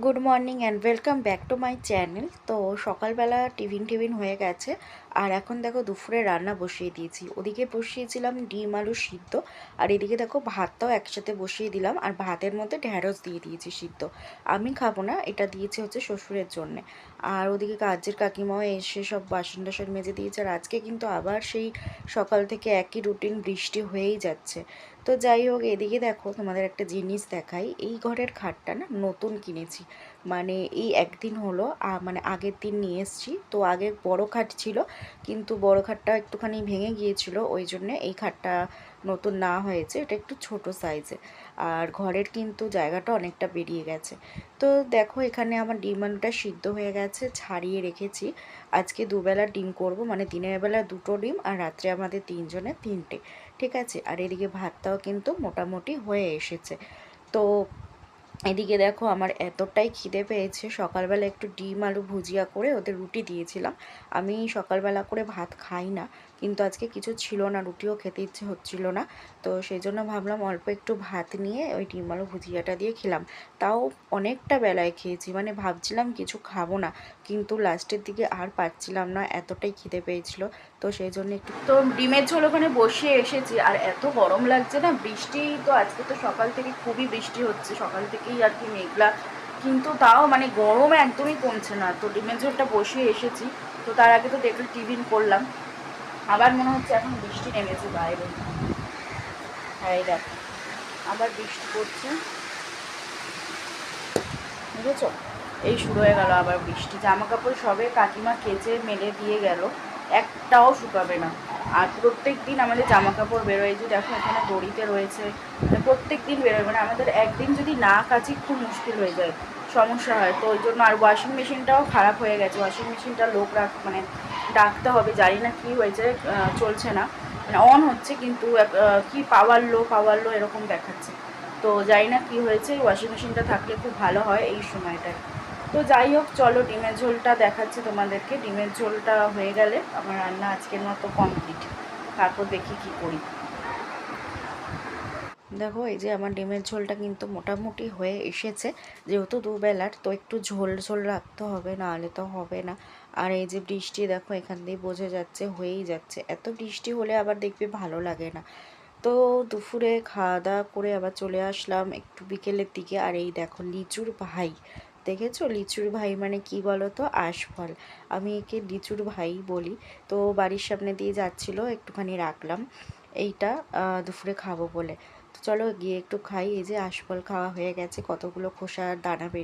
Good morning and welcome back to my channel. তো সকালবেলা tiffin হয়ে গেছে, আর এখন দেখো দুপুরে রান্না বসিয়ে দিয়েছি। ওদিকে বসিয়েছিলাম ডিম আলু সিদ্ধ, আর এদিকে দেখো ভাতটাও একসাথে বসিয়ে দিলাম, আর ভাতের মধ্যে ঢ্যাঁড়স দিয়ে দিয়েছি সিদ্ধ। আমি খাবো না, এটা দিয়েছি হচ্ছে শ্বশুরের জন্যে। আর ওদিকে কাজের কাকিমাও এসে সব বাসন টাসন মেজে দিয়েছে। আর আজকে কিন্তু আবার সেই সকাল থেকে একই রুটিন, বৃষ্টি হয়েই যাচ্ছে। তো যাই হোক, এদিকে দেখো তোমাদের একটা জিনিস দেখাই। এই ঘরের খাটটা না নতুন কিনেছি, মানে এই একদিন হলো। মানে আগের দিন নিয়ে এসেছি। তো আগে বড় খাট ছিল, কিন্তু বড় খাটটা একটুখানি ভেঙে গিয়েছিল, ওই জন্যে এই খাটটা নতুন না হয়েছে, এটা একটু ছোট সাইজে। আর ঘরের কিন্তু জায়গাটা অনেকটা বেরিয়ে গেছে। তো দেখো এখানে আমার ডিম আলুটা সিদ্ধ হয়ে গেছে, ছাড়িয়ে রেখেছি। আজকে দুবেলা ডিম করব, মানে দিনের বেলা দুটো ডিম, আর রাত্রে আমাদের তিনজনের তিনটে। ঠিক আছে, আর এদিকে ভাতটাও কিন্তু মোটামুটি হয়ে এসেছে। তো এদিকে দেখো আমার এতটাই খিদে পেয়েছে, সকালবেলা একটু ডিম আলু ভুজিয়া করে ওদের রুটি দিয়েছিলাম। আমি সকালবেলা করে ভাত খাই না, কিন্তু আজকে কিছু ছিল না, রুটিও খেতে ইচ্ছে হচ্ছিল না। তো সেই জন্য ভাবলাম অল্প একটু ভাত নিয়ে ওই ডিম আলু ভুজিয়াটা দিয়ে খেলাম। তাও অনেকটা বেলায় খেয়েছি, মানে ভাবছিলাম কিছু খাবো না, কিন্তু লাস্টের দিকে আর পারছিলাম না, এতটাই খিদে পেয়েছিল। তো সেই জন্য একটু তো ডিমের ঝোল ওখানে বসিয়ে এসেছি। আর এত গরম লাগছে না, বৃষ্টি তো আজকে তো সকাল থেকে খুবই বৃষ্টি হচ্ছে, সকাল থেকেই আর কি মেঘলা, কিন্তু তাও মানে গরম একদমই কমছে না। তো ডিমের ঝোলটা বসিয়ে এসেছি। তো তার আগে তো দেখলে টিফিন করলাম, আবার মনে হচ্ছে এখন বৃষ্টি নেমেছে বাইরে। হ্যাঁ দেখ, আবার বৃষ্টি পড়ছে, বুঝেছো? এই শুরু হয়ে গেল আবার বৃষ্টি। জামা কাপড় সবে কাকিমা কেচে মেলে দিয়ে গেল, একটাও শুকাবে না। আর প্রত্যেক দিন আমাদের জামা কাপড় বেরোয়, যে দেখো এখানে দড়িতে রয়েছে, মানে প্রত্যেক দিন বেরোয়, মানে আমাদের একদিন যদি না কাচি খুব মুশকিল হয়ে যায়, সমস্যা হয়। তো ওই জন্য, আর ওয়াশিং মেশিনটাও খারাপ হয়ে গেছে, ওয়াশিং মেশিনটা লোক মানে ডাকতে হবে, জানি না কী হয়েছে, চলছে না, মানে অন হচ্ছে কিন্তু কি পাওয়ার লো এরকম দেখাচ্ছে। তো জানি না কী হয়েছে, ওয়াশিং মেশিনটা থাকলে খুব ভালো হয় এই সময়টায়। তো যাই হোক, চলো ডিমের ঝোলটা দেখাচ্ছি তোমাদেরকে। ডিমের ঝোলটা হয়ে গেলে আমার রান্না আজকের মতো কমপ্লিট, তারপর দেখি কি করি। দেখো এই যে আমার ডিমের ঝোলটা কিন্তু মোটামুটি হয়ে এসেছে, যেহেতু দুবেলার, তো একটু ঝোল ঝোল রাখতে হবে, নাহলে তো হবে না। আর এই যে বৃষ্টি দেখো, এখান দিয়ে বোঝা যাচ্ছে হয়েই যাচ্ছে। এত বৃষ্টি হলে আবার দেখবে ভালো লাগে না। তো দুপুরে খাওয়া দাওয়া করে আবার চলে আসলাম একটু বিকেলের দিকে। আর এই দেখো লিচুর ভাই, দেখেছো? লিচুর ভাই মানে কি বলো তো, আশফল। আমি একে লিচুর ভাই বলি। তো বাড়ির সামনে দিয়ে যাচ্ছিলো, একটুখানি রাখলাম এইটা দুপুরে খাবো বলে। তো চলো গিয়ে একটু খাই। এই যে আশফল খাওয়া হয়ে গেছে, কতগুলো খোসার দানা বেরিয়ে